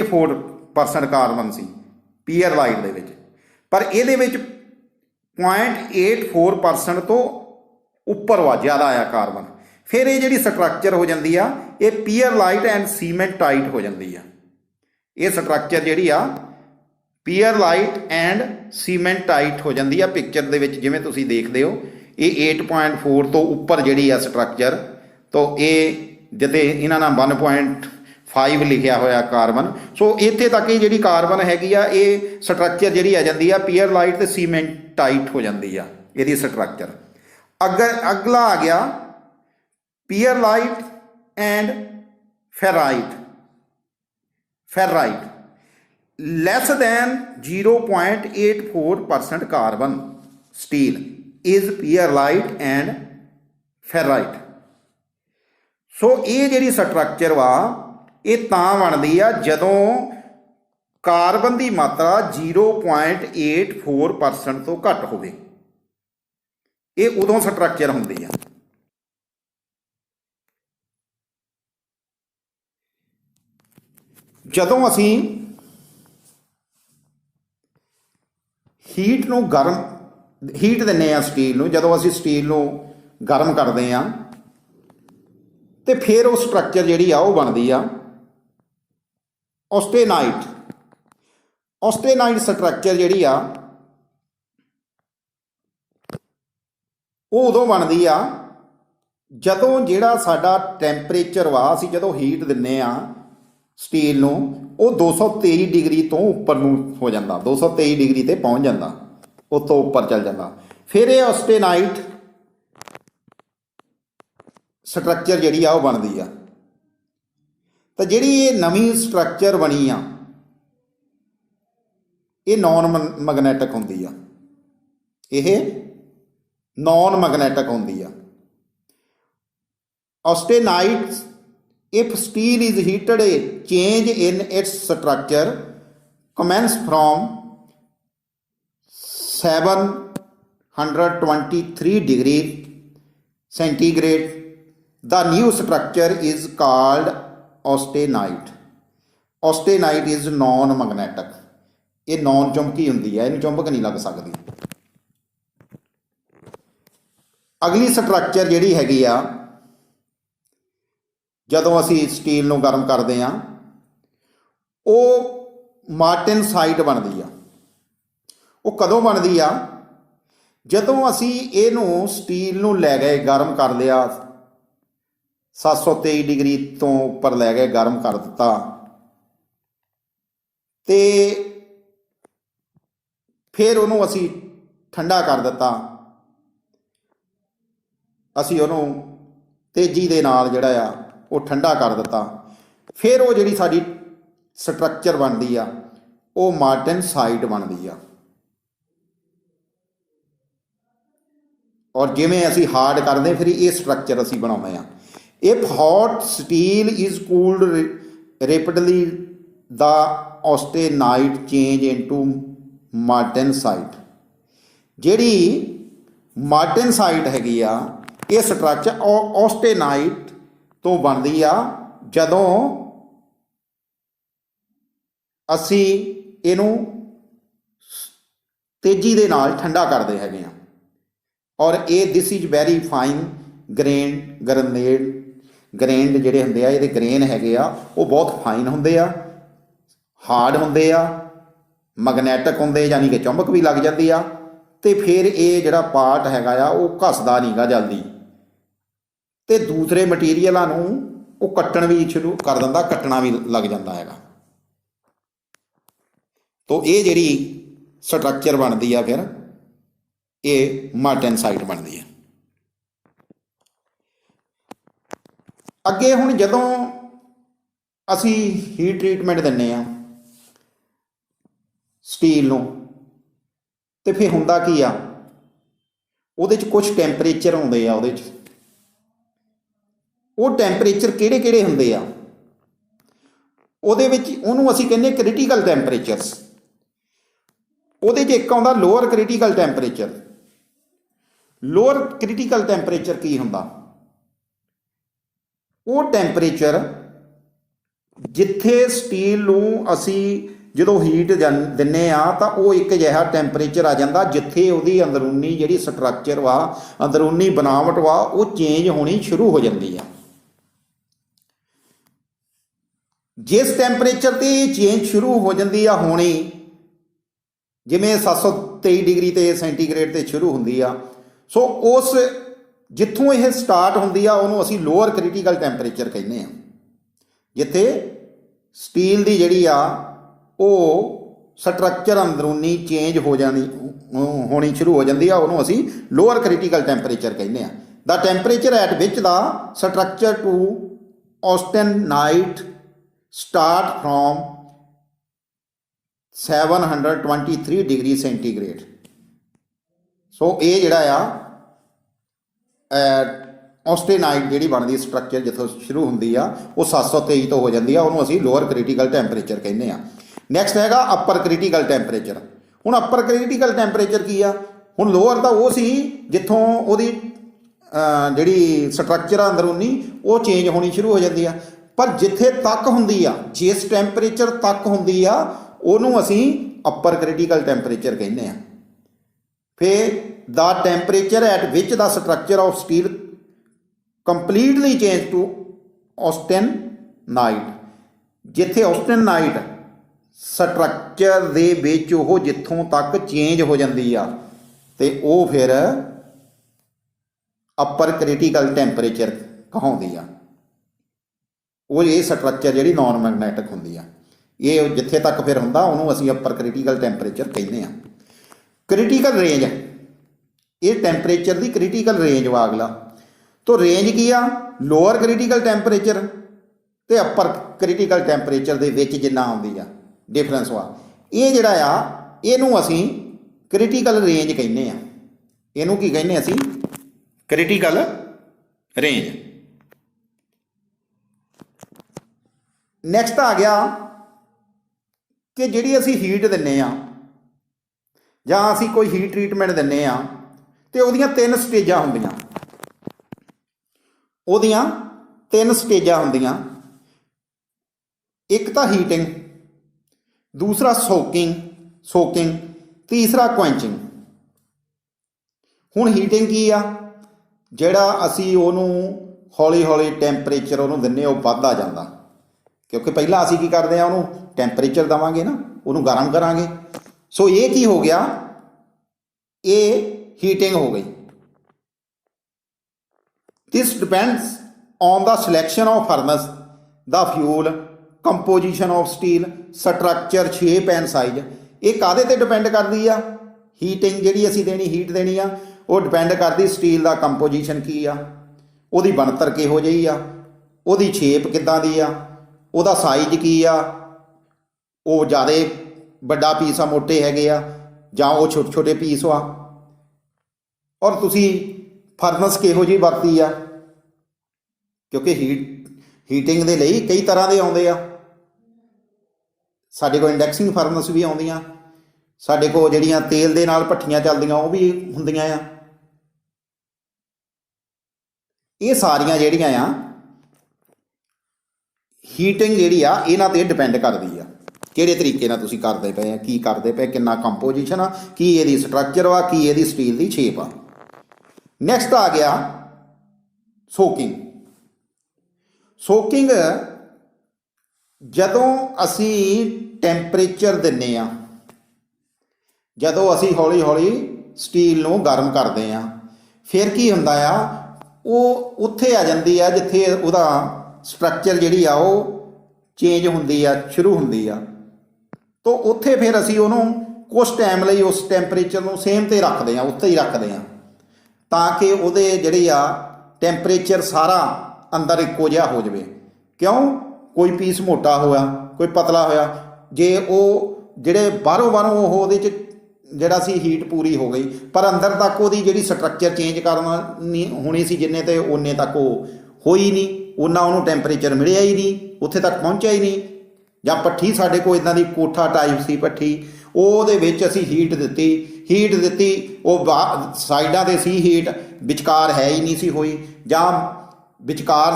0.84% carbon ਸੀ peer light ਦੇ ਵਿੱਚ, ਪਰ ਇਹਦੇ ਵਿੱਚ 0.84% ਤੋਂ ਉੱਪਰ ਵਾ ज़्यादा आ ਕਾਰਬਨ। फिर ये जी स्ट्रक्चर हो जाती है ये पीयर लाइट एंड सीमेंटाइट हो जाती है। ये स्ट्रक्चर जी पीयर लाइट एंड सीमेंटाइट हो जाती है। पिक्चर के जिमें तुम देखते हो ये 8.4 तो उपर जी स्ट्रक्चर, तो ये जिते इन्होंने 1.5 लिखा होया कार्बन, सो इत्थे तक ये जी कार्बन हैगी आ ये स्ट्रक्चर जी आ जाती है पीयर लाइट तो सीमेंटाइट हो जाती है ये स्ट्रक्चर। अगला आ गया peer light and ferrite. Ferrite less than 0.84% carbon steel is pearlite and ferrite। सो ये जी स्ट्रक्चर वा ये तां बनती आ जदों कार्बन की मात्रा 0.84% तो घट होवे, ये उदों स्ट्रक्चर होंदी आ। जदों असीं हीट नूं गर्म हीट दिंदे आ स्टील नूं, जदों असीं स्टील नूं गर्म करदे आ ते फिर वो स्ट्रक्चर जिहड़ी आ वो बनदी आ ऑस्टेनाइट। ऑस्टेनाइट स्ट्रक्चर जिहड़ी आ वो उदों बनदी आ जदों जिहड़ा साडा टैंपरेचर वा असीं जदों हीट दिंदे आ स्टील नूं वो 223 डिग्री तो उपर नूं हो जाता, 223 डिग्री ते पहुँच जाता, उस तो उपर चल जाता। फिर ये ऑस्टेनाइट स्ट्रक्चर जिहड़ी आ वो बनदी आ। तो जिहड़ी ये नवीं स्ट्रक्चर बनी आ ये नॉन मैगनैटिक होंदी आ, ये नॉन मैगनैटिक होंदी आ। Austenite if steel is heated a change in its structure commence from 723 degrees centigrade, the new structure is called austenite। austenite is non magnetic, ये नॉन चुंबकी होंदी है, इन्हूं चुंबक नहीं लग सकती। अगली स्ट्रक्चर जिहड़ी हैगी आ जदों असी स्टील नूं गर्म करते हैं वो मार्टेनसाइट बनती आ। वो कदों बनती आ जदों असी इहनूं स्टील नूं लै गए गर्म कर लिया 723 डिग्री तो उपर लै गए गर्म कर दिता ते फिर उहनूं असी ठंडा कर दिता, असी उहनूं तेजी दे नाल जिहड़ा आ वो ठंडा कर दिता, फिर वो जी साडी स्ट्रक्चर बनती आ वो मार्टेनसाइट बनती आ। और जिमें असी हार्ड करते फिर ये स्ट्रक्चर असी बनाते हैं। If hot steel is cooled rapidly the austenite change into martensite. जिहड़ी मार्टेनसाइट हैगी आ ये स्ट्रक्चर ऑस्टेनाइट तो बनती आ जदों असी इनू तेजी दे नाल ठंडा करते हैं। और ये this is very fine grained जिहड़े हुंदे आ इहदे ग्रेन हैगे आ वो बहुत फाइन हुंदे आ, हार्ड हुंदे आ, मैगनैटिक हुंदे यानी कि चुंबक भी लग जाती आ। तो फिर ये जिहड़ा पार्ट हैगा आ वो घसदा नहीं गा जल्दी, तो दूसरे मटीरियलों वो कट्टण भी शुरू कर दिंदा, कट्टना भी लग जाता है। तो ये जिहड़ी स्ट्रक्चर बनती है फिर ये मार्टेनसाइट बनती है। अगे हुण जदों असी हीट ट्रीटमेंट दिंदे आ स्टील नूं ते फिर हुंदा की आ उहदे च कुछ टैंपरेचर आउंदे आ, उहदे च वो टैंपरेचर किहड़े किहड़े हुंदे आ उहदे विच उहनूं असीं कहने क्रिटिकल टैंपरेचरस। उहदे च एक आउंदा lower critical temperature. Lower critical temperature की हुंदा? वो टैंपरेचर ਜਿੱਥੇ ਸਟੀਲ ਨੂੰ ਅਸੀਂ ਜਦੋਂ ਹੀਟ ਦਿੰਨੇ ਆ ਤਾਂ ਉਹ ਇੱਕ ਅਜਿਹਾ ਟੈਂਪਰੇਚਰ ਆ ਜਾਂਦਾ ਜਿੱਥੇ ਉਹਦੀ ਅੰਦਰੂਨੀ ਜਿਹੜੀ ਸਟਰਕਚਰ ਵਾ, ਅੰਦਰੂਨੀ ਬਣਾਵਟ ਵਾ, ਉਹ ਚੇਂਜ ਹੋਣੀ ਸ਼ੁਰੂ ਹੋ ਜਾਂਦੀ ਆ। ਜਿਸ ਟੈਂਪਰੇਚਰ ਤੇ ਚੇਂਜ ਸ਼ੁਰੂ ਹੋ ਜਾਂਦੀ ਆ ਹੋਣੀ, ਜਿਵੇਂ 723 ਡਿਗਰੀ ਤੇ ਸੈਂਟੀਗ੍ਰੇਡ ਤੇ ਸ਼ੁਰੂ ਹੁੰਦੀ ਆ, ਸੋ ਉਸ ਜਿੱਥੋਂ ਇਹ ਸਟਾਰਟ ਹੁੰਦੀ ਆ ਉਹਨੂੰ ਅਸੀਂ ਲੋਅਰ ਕ੍ਰਿਟੀਕਲ ਟੈਂਪਰੇਚਰ ਕਹਿੰਦੇ ਆ। ਜਿੱਥੇ ਸਟੀਲ ਦੀ ਜਿਹੜੀ ਆ ਉਹ ਸਟਰਕਚਰ ਅੰਦਰੂਨੀ ਚੇਂਜ ਹੋਣੀ ਸ਼ੁਰੂ ਹੋ ਜਾਂਦੀ ਆ, ਉਹਨੂੰ ਅਸੀਂ ਲੋਅਰ ਕ੍ਰਿਟੀਕਲ ਟੈਂਪਰੇਚਰ ਕਹਿੰਦੇ ਆ। The temperature at which the structure to austenite start from 723 degree centigrade. So ਇਹ ਜਿਹੜਾ ਆ ਔਸਟੇਨਾਈਟ ਜਿਹੜੀ ਬਣਦੀ ਸਟਰਕਚਰ ਜਿੱਥੋਂ ਸ਼ੁਰੂ ਹੁੰਦੀ ਆ ਉਹ 723 ਤੋਂ ਹੋ ਜਾਂਦੀ ਆ, ਉਹਨੂੰ ਅਸੀਂ ਲੋਅਰ ਕ੍ਰਿਟੀਕਲ ਟੈਂਪਰੇਚਰ ਕਹਿੰਦੇ ਆ। ਨੈਕਸਟ ਹੈਗਾ ਅਪਰ ਕ੍ਰਿਟੀਕਲ ਟੈਂਪਰੇਚਰ। ਹੁਣ ਅਪਰ ਕ੍ਰਿਟੀਕਲ ਟੈਂਪਰੇਚਰ ਕੀ ਆ? ਹੁਣ ਲੋਅਰ ਤਾਂ ਉਹ ਸੀ ਜਿੱਥੋਂ ਉਹਦੀ ਜਿਹੜੀ ਸਟਰਕਚਰ ਆ ਅੰਦਰੂਨੀ ਉਹ ਚੇਂਜ ਹੋਣੀ ਸ਼ੁਰੂ ਹੋ ਜਾਂਦੀ ਆ, ਪਰ ਜਿੱਥੇ ਤੱਕ ਹੁੰਦੀ ਆ, ਜਿਸ ਟੈਂਪਰੇਚਰ ਤੱਕ ਹੁੰਦੀ ਆ, ਉਹਨੂੰ ਅਸੀਂ ਅਪਰ ਕ੍ਰਿਟੀਕਲ ਟੈਂਪਰੇਚਰ ਕਹਿੰਦੇ ਆ। ਫਿਰ the temperature at which the structure of steel completely change to austenite. ਜਿੱਥੇ ਔਸਟੇਨਾਈਟ ਸਟਰਕਚਰ ਦੇ ਵਿੱਚ ਉਹ ਜਿੱਥੋਂ ਤੱਕ ਚੇਂਜ ਹੋ ਜਾਂਦੀ ਆ ਤੇ ਉਹ ਫਿਰ ਅਪਰ ਕ੍ਰਿਟੀਕਲ ਟੈਂਪਰੇਚਰ ਕਹਾਉਂਦੀ ਆ। ਉਹ ਇਹ ਸਟਰਕਚਰ ਜਿਹੜੀ ਨਾਨ ਮੈਗਨੈਟਿਕ ਹੁੰਦੀ ਆ, ਇਹ ਜਿੱਥੇ ਤੱਕ ਫਿਰ ਹੁੰਦਾ ਉਹਨੂੰ ਅਸੀਂ ਅਪਰ ਕ੍ਰਿਟੀਕਲ ਟੈਂਪਰੇਚਰ ਕਹਿੰਦੇ ਆ। ਕ੍ਰਿਟੀਕਲ ਰੇਂਜ, ਇਹ ਟੈਂਪਰੇਚਰ ਦੀ ਕ੍ਰਿਟੀਕਲ ਰੇਂਜ ਵਾ ਅਗਲਾ। ਤੋ ਰੇਂਜ ਕੀ ਆ? ਲੋਅਰ ਕ੍ਰਿਟੀਕਲ ਟੈਂਪਰੇਚਰ ਤੇ ਅਪਰ ਕ੍ਰਿਟੀਕਲ ਟੈਂਪਰੇਚਰ ਦੇ ਵਿੱਚ ਜਿੰਨਾ ਆਉਂਦੀ ਆ ਡਿਫਰੈਂਸ ਵਾ, ਇਹ ਜਿਹੜਾ ਆ ਇਹਨੂੰ ਅਸੀਂ ਕ੍ਰਿਟੀਕਲ ਰੇਂਜ ਕਹਿੰਦੇ ਆ। ਇਹਨੂੰ ਕੀ ਕਹਿੰਦੇ ਅਸੀਂ? Critical range. ਨੈਕਸਟ ਆ ਗਿਆ ਕਿ ਜਿਹੜੀ ਅਸੀਂ ਹੀਟ ਦਿੰਨੇ ਆ ਜਾਂ ਅਸੀਂ ਕੋਈ ਹੀਟ ਟਰੀਟਮੈਂਟ ਦਿੰਨੇ ਆ ਤੇ ਉਹਦੀਆਂ 3 ਸਟੇਜਾਂ ਹੁੰਦੀਆਂ। ਉਹਦੀਆਂ 3 ਸਟੇਜਾਂ ਹੁੰਦੀਆਂ। ਇੱਕ ਤਾਂ ਹੀਟਿੰਗ, ਦੂਸਰਾ ਸੋਕਿੰਗ, ਤੀਸਰਾ ਕੁਐਂਚਿੰਗ। ਹੁਣ ਹੀਟਿੰਗ ਕੀ ਆ? ਜਿਹੜਾ ਅਸੀਂ ਉਹਨੂੰ ਹੌਲੀ ਹੌਲੀ ਟੈਂਪਰੇਚਰ ਉਹਨੂੰ ਦਿੰਨੇ ਉਹ ਵੱਧਦਾ ਜਾਂਦਾ, ਕਿਉਂਕਿ ਪਹਿਲਾਂ ਅਸੀਂ ਕੀ ਕਰਦੇ ਆ, ਉਹਨੂੰ ਟੈਂਪਰੇਚਰ ਦੇਵਾਂਗੇ ਨਾ, ਉਹਨੂੰ ਗਰਮ ਕਰਾਂਗੇ। ਸੋ ਇਹ ਕੀ ਹੋ ਗਿਆ? ਇਹ ਹੀਟਿੰਗ ਹੋ ਗਈ। This depends on the selection of furnace, the fuel, composition of steel, structure, shape and size। ਇਹ ਕਾਹਦੇ ਤੇ ਡਿਪੈਂਡ ਕਰਦੀ ਆ? ਹੀਟਿੰਗ ਜਿਹੜੀ ਅਸੀਂ ਦੇਣੀ, ਹੀਟ ਦੇਣੀ ਆ, ਉਹ ਡਿਪੈਂਡ ਕਰਦੀ ਸਟੀਲ ਦਾ ਕੰਪੋਜੀਸ਼ਨ ਕੀ ਆ, ਉਹਦੀ ਬਣਤਰ ਕਿਹੋ ਜਿਹੀ ਆ, ਉਹਦੀ ਸ਼ੇਪ ਕਿੱਦਾਂ ਦੀ ਆ, ਉਹਦਾ ਸਾਈਜ਼ ਕੀ ਆ, ਉਹ ਜ਼ਿਆਦਾ ਵੱਡਾ ਪੀਸ ਆ, ਮੋਟੇ ਹੈਗੇ ਆ, ਜਾਂ ਉਹ ਛੋਟੇ ਛੋਟੇ ਪੀਸ ਆ, ਔਰ ਤੁਸੀਂ ਫਰਨਸ ਕਿਹੋ ਜਿਹੀ ਵਰਤੀ ਆ, ਕਿਉਂਕਿ ਹੀਟਿੰਗ ਦੇ ਲਈ ਕਈ ਤਰ੍ਹਾਂ ਦੇ ਆਉਂਦੇ ਆ। ਸਾਡੇ ਕੋਲ ਇੰਡੈਕਸਿੰਗ ਫਰਨਸ ਵੀ ਆਉਂਦੀਆਂ, ਸਾਡੇ ਕੋਲ ਜਿਹੜੀਆਂ ਤੇਲ ਦੇ ਨਾਲ ਭੱਠੀਆਂ ਚੱਲਦੀਆਂ ਉਹ ਵੀ ਹੁੰਦੀਆਂ ਆ। ਇਹ ਸਾਰੀਆਂ ਜਿਹੜੀਆਂ ਆ ਹੀਟਿੰਗ ਜਿਹੜੀ ਆ ਇਹਨਾਂ 'ਤੇ ਡਿਪੈਂਡ ਕਰਦੀ ਆ, ਕਿਹੜੇ ਤਰੀਕੇ ਨਾਲ ਤੁਸੀਂ ਕਰਦੇ ਪਏ ਆ, ਕੀ ਕਰਦੇ ਪਏ, ਕਿੰਨਾ ਕੰਪੋਜੀਸ਼ਨ ਆ, ਕੀ ਇਹਦੀ ਸਟਰਕਚਰ ਵਾ, ਕੀ ਇਹਦੀ ਸਟੀਲ ਦੀ ਸ਼ੇਪ ਆ। ਨੈਕਸਟ ਆ ਗਿਆ ਸੋਕਿੰਗ। ਜਦੋਂ ਅਸੀਂ ਟੈਂਪਰੇਚਰ ਦਿੰਨੇ ਆ, ਜਦੋਂ ਅਸੀਂ ਹੌਲੀ ਹੌਲੀ ਸਟੀਲ ਨੂੰ ਗਰਮ ਕਰਦੇ ਆ, ਫਿਰ ਕੀ ਹੁੰਦਾ ਆ? ਉਹ ਉੱਥੇ ਆ ਜਾਂਦੀ ਆ ਜਿੱਥੇ ਉਹਦਾ ਸਟਰਕਚਰ ਜਿਹੜੀ ਆ ਉਹ ਚੇਂਜ ਹੁੰਦੀ ਆ, ਸ਼ੁਰੂ ਹੁੰਦੀ ਆ। ਤੋ ਉੱਥੇ ਫਿਰ ਅਸੀਂ ਉਹਨੂੰ ਕੁਛ ਟਾਈਮ ਲਈ ਉਸ ਟੈਂਪਰੇਚਰ ਨੂੰ ਸੇਮ 'ਤੇ ਰੱਖਦੇ ਆ, ਉੱਥੇ ਹੀ ਰੱਖਦੇ ਆ, ਤਾਂ ਕਿ ਉਹਦੇ ਜਿਹੜੀ ਆ ਟੈਂਪਰੇਚਰ ਸਾਰਾ ਅੰਦਰ ਇੱਕੋ ਜਿਹਾ ਹੋ ਜਾਵੇ। ਕਿਉਂ? ਕੋਈ ਪੀਸ ਮੋਟਾ ਹੋਇਆ, ਕੋਈ ਪਤਲਾ ਹੋਇਆ, ਜੇ ਉਹ ਜਿਹੜੇ ਬਾਹਰੋਂ ਉਹ ਉਹਦੇ 'ਚ ਜਿਹੜਾ ਸੀ ਹੀਟ ਪੂਰੀ ਹੋ ਗਈ, ਪਰ ਅੰਦਰ ਤੱਕ ਉਹਦੀ ਜਿਹੜੀ ਸਟਰਕਚਰ ਚੇਂਜ ਕਰਨੀ ਹੋਣੀ ਸੀ ਜਿੰਨੇ ਤੇ ਓਨੇ ਤੱਕ ਉਹ ਹੋਈ ਨਹੀਂ, ਉਹਨਾਂ ਉਹਨੂੰ ਟੈਂਪਰੇਚਰ ਮਿਲਿਆ ਹੀ ਨਹੀਂ, ਉੱਥੇ ਤੱਕ ਪਹੁੰਚਿਆ ਹੀ ਨਹੀਂ। ਜਾਂ ਭੱਠੀ ਸਾਡੇ ਕੋਲ ਇੱਦਾਂ ਦੀ ਕੋਠਾ ਟਾਈਪ ਸੀ ਭੱਠੀ, ਉਹਦੇ ਵਿੱਚ ਅਸੀਂ ਹੀਟ ਦਿੱਤੀ, ਉਹ ਸਾਈਡਾਂ 'ਤੇ ਸੀ ਹੀਟ, ਵਿਚਕਾਰ ਹੈ ਹੀ ਨਹੀਂ ਸੀ ਹੋਈ, ਜਾਂ ਵਿਚਕਾਰ